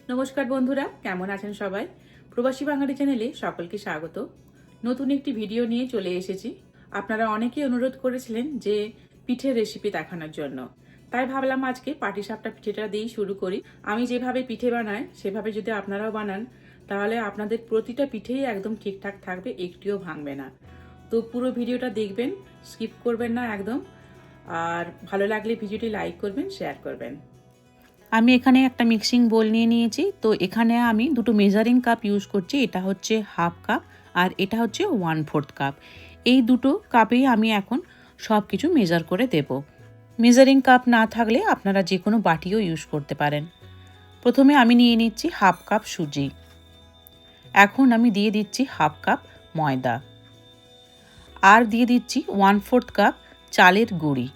নমস্কার বন্ধুরা, কেমন আছেন সবাই? প্রবাসী বাঙালি চ্যানেলে সকলকে স্বাগত। নতুন একটি ভিডিও নিয়ে চলে এসেছি। আপনারা অনেকেই অনুরোধ করেছিলেন যে পিঠের রেসিপি দেখানোর জন্য, তাই ভাবলাম আজকে পাটিসাপটা পিঠেটা দিয়েই শুরু করি। আমি যেভাবে পিঠে বানাই সেভাবে যদি আপনারাও বানান তাহলে আপনাদের প্রতিটা পিঠেই একদম ঠিকঠাক থাকবে, একটিও ভাঙবে না। তো পুরো ভিডিওটা দেখবেন, স্কিপ করবেন না একদম। আর ভালো লাগলে ভিডিওটি লাইক করবেন, শেয়ার করবেন। আমি এখানে একটা মিক্সিং বোল নিয়ে নিয়েছি। তো এখানে আমি দুটো মেজারিং কাপ ইউজ করছি। এটা হচ্ছে হাফ কাপ আর এটা হচ্ছে 1/4 কাপ। এই দুটো কাপেই আমি এখন সব কিছু মেজার করে দেব। মেজারিং কাপ না থাকলে আপনারা যে কোনো বাটিও ইউজ করতে পারেন। প্রথমে আমি নিয়ে নিচ্ছি হাফ কাপ সুজি। এখন আমি দিয়ে দিচ্ছি হাফ কাপ ময়দা আর দিয়ে দিচ্ছি 1/4 কাপ চালের গুঁড়ি।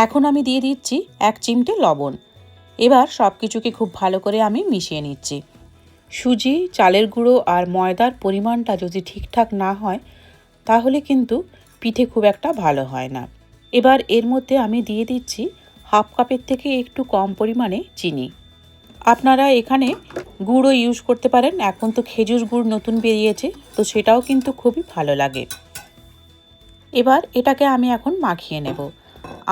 এখন আমি দিয়ে দিচ্ছি 1 চিমটে লবণ। এবার সব কিছুকে খুব ভালো করে আমি মিশিয়ে নিচ্ছি। সুজি, চালের গুঁড়ো আর ময়দার পরিমাণটা যদি ঠিকঠাক না হয় তাহলে কিন্তু পিঠে খুব একটা ভালো হয় না। এবার এর মধ্যে আমি দিয়ে দিচ্ছি হাফ কাপের থেকে একটু কম পরিমাণে চিনি। আপনারা এখানে গুঁড়ো ইউজ করতে পারেন। এখন তো খেজুর গুড় নতুন বেরিয়েছে, তো সেটাও কিন্তু খুবই ভালো লাগে। এবার এটাকে আমি এখন মাখিয়ে নেব।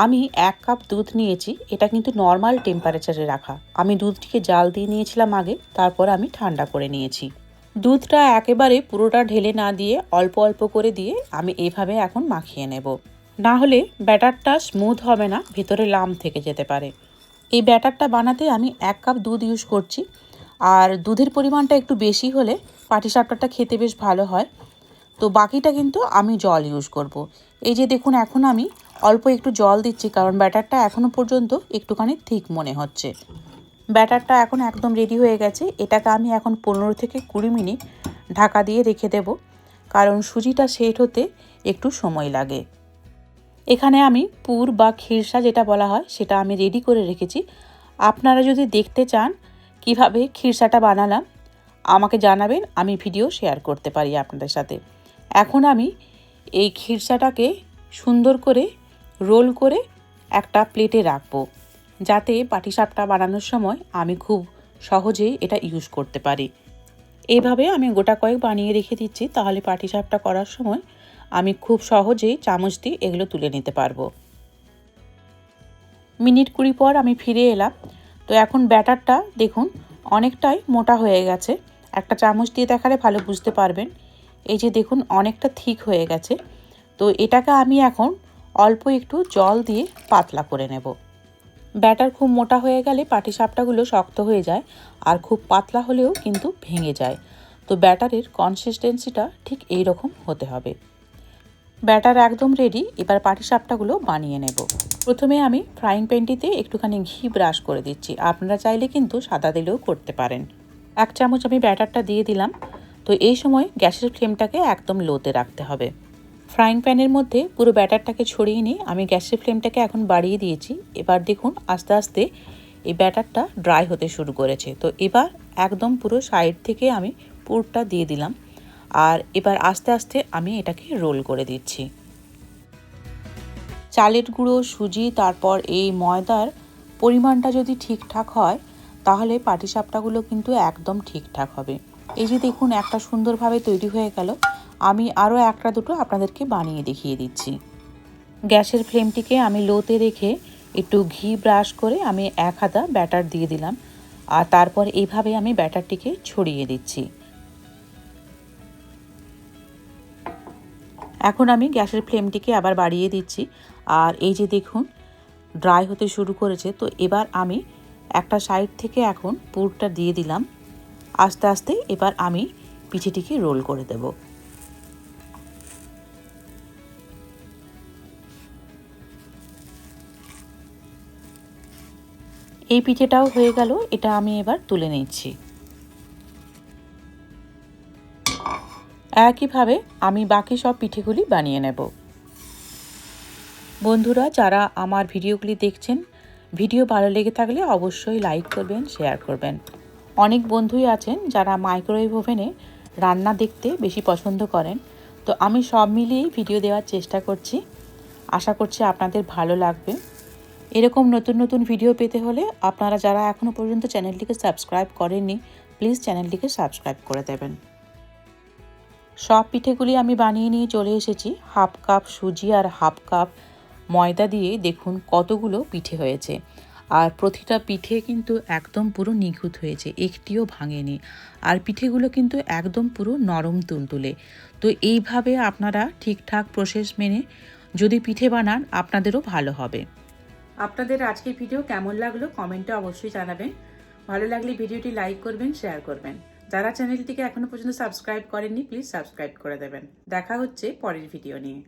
আমি 1 কাপ দুধ নিয়েছি। এটা কিন্তু নর্মাল টেম্পারেচারে রাখা। আমি দুধটিকে জাল দিয়ে নিয়েছিলাম আগে, তারপর আমি ঠান্ডা করে নিয়েছি। দুধটা একেবারে পুরোটা ঢেলে না দিয়ে অল্প অল্প করে দিয়ে আমি এইভাবে এখন মাখিয়ে নেব। না হলে ব্যাটারটা স্মুথ হবে না, ভেতরে লাম থেকে যেতে পারে। এই ব্যাটারটা বানাতে আমি 1 কাপ দুধ ইউজ করছি। আর দুধের পরিমাণটা একটু বেশি হলে পাটিসাপটাটা খেতে বেশ ভালো হয়। তো বাকিটা কিন্তু আমি জল ইউজ করব। এই যে দেখুন, এখন আমি অল্প একটু জল দিচ্ছি কারণ ব্যাটারটা এখনও পর্যন্ত একটুখানি থিক মনে হচ্ছে। ব্যাটারটা এখন একদম রেডি হয়ে গেছে। এটাকে আমি এখন 15 থেকে 20 মিনিট ঢাকা দিয়ে রেখে দেব, কারণ সুজিটা সেট হতে একটু সময় লাগে। এখানে আমি পুর বা খিরসা যেটা বলা হয় সেটা আমি রেডি করে রেখেছি। আপনারা যদি দেখতে চান কিভাবে খিরসাটা বানালাম আমাকে জানাবেন, আমি ভিডিও শেয়ার করতে পারি আপনাদের সাথে। এখন আমি এই খিরসাটাকে সুন্দর করে রোল করে একটা প্লেটে রাখবো, যাতে পাটিসাপটা বানানোর সময় আমি খুব সহজেই এটা ইউজ করতে পারি। এইভাবে আমি গোটা কয়েক বানিয়ে রেখে দিচ্ছি, তাহলে পাটিসাপটা করার সময় আমি খুব সহজেই চামচ দিয়ে এগুলো তুলে নিতে পারবো। মিনিট 20 পর আমি ফিরে এলাম। তো এখন ব্যাটারটা দেখুন অনেকটাই মোটা হয়ে গেছে। একটা চামচ দিয়ে দেখালে ভালো বুঝতে পারবেন। এই যে দেখুন অনেকটা থিক হয়ে গেছে। তো এটাকে আমি এখন অল্প একটু জল দিয়ে পাতলা করে নেব। ব্যাটার খুব মোটা হয়ে গেলে পাটিসাপটাগুলো শক্ত হয়ে যায়, আর খুব পাতলা হলেও কিন্তু ভেঙে যায়। তো ব্যাটারের কনসিস্টেন্সিটা ঠিক এই রকম হতে হবে। ব্যাটার একদম রেডি। এবার পাটিসাপটাগুলো বানিয়ে নেব। প্রথমে আমি ফ্রাইং প্যানটিতে একটুখানি ঘি ব্রাশ করে দিচ্ছি। আপনারা চাইলে কিন্তু সাদা দিলেও করতে পারেন। 1 চামচ আমি ব্যাটারটা দিয়ে দিলাম। তো এই সময় গ্যাসের ফ্লেমটাকে একদম লোতে রাখতে হবে। ফ্রাইং প্যানের মধ্যে পুরো ব্যাটারটাকে ছড়িয়ে নিয়ে আমি গ্যাসের ফ্লেমটাকে এখন বাড়িয়ে দিয়েছি। এবার দেখুন আস্তে আস্তে এই ব্যাটারটা ড্রাই হতে শুরু করেছে। তো এবার একদম পুরো সাইড থেকে আমি পুরটা দিয়ে দিলাম, আর এবার আস্তে আস্তে আমি এটাকে রোল করে দিচ্ছি। চালের গুঁড়ো, সুজি, তারপর এই ময়দার পরিমাণটা যদি ঠিকঠাক হয় তাহলে পাটিসাপটাগুলো কিন্তু একদম ঠিকঠাক হবে। এই যে দেখুন একটা সুন্দরভাবে তৈরি হয়ে গেল। আমি আরও একটা দুটো আপনাদেরকে বানিয়ে দেখিয়ে দিচ্ছি। গ্যাসের ফ্লেমটিকে আমি লোতে রেখে একটু ঘি ব্রাশ করে আমি 1 হাতা ব্যাটার দিয়ে দিলাম, আর তারপর এইভাবে আমি ব্যাটারটিকে ছড়িয়ে দিচ্ছি। এখন আমি গ্যাসের ফ্লেমটিকে আবার বাড়িয়ে দিচ্ছি, আর এই যে দেখুন ড্রাই হতে শুরু করেছে। তো এবার আমি একটা সাইড থেকে এখন পুরটা দিয়ে দিলাম। আস্তে আস্তে এবার আমি পিঠেটিকে রোল করে দেব। এই পিঠেটাও হয়ে গেল। এটা আমি এবার তুলে নিচ্ছি। একইভাবে আমি বাকি সব পিঠেগুলি বানিয়ে নেব। বন্ধুরা যারা আমার ভিডিওগুলি দেখছেন, ভিডিও ভালো লেগে থাকলে অবশ্যই লাইক করবেন, শেয়ার করবেন। অনেক বন্ধুই আছেন যারা মাইক্রোওয়েভ ওভেনে রান্না দেখতে বেশি পছন্দ করেন। তো আমি সব মিলিয়েই ভিডিও দেওয়ার চেষ্টা করছি। আশা করছি আপনাদের ভালো লাগবে। এরকম নতুন নতুন ভিডিও পেতে হলে আপনারা যারা এখনও পর্যন্ত চ্যানেলটিকে সাবস্ক্রাইব করেননি প্লিজ চ্যানেলটিকে সাবস্ক্রাইব করে দেবেন। সব পিঠেগুলি আমি বানিয়ে নিয়ে চলে এসেছি। হাফ কাপ সুজি আর হাফ কাপ ময়দা দিয়ে দেখুন কতগুলো পিঠে হয়েছে। আর প্রতিটা পিঠে কিন্তু একদম পুরো নিখুঁত হয়েছে, একটিও ভাঙেনি। আর পিঠেগুলো কিন্তু একদম পুরো নরম তুলতুলে। তো এইভাবে আপনারা ঠিকঠাক প্রসেস মেনে যদি পিঠে বানান আপনাদেরও ভালো হবে। আপনাদের আজকের ভিডিও কেমন লাগলো কমেন্টে অবশ্যই জানাবেন। ভালো লাগলে ভিডিওটি লাইক করবেন, শেয়ার করবেন। যারা চ্যানেলটিকে এখনো পর্যন্ত সাবস্ক্রাইব করেননি প্লিজ সাবস্ক্রাইব করে দেবেন। দেখা হচ্ছে পরের ভিডিও নিয়ে।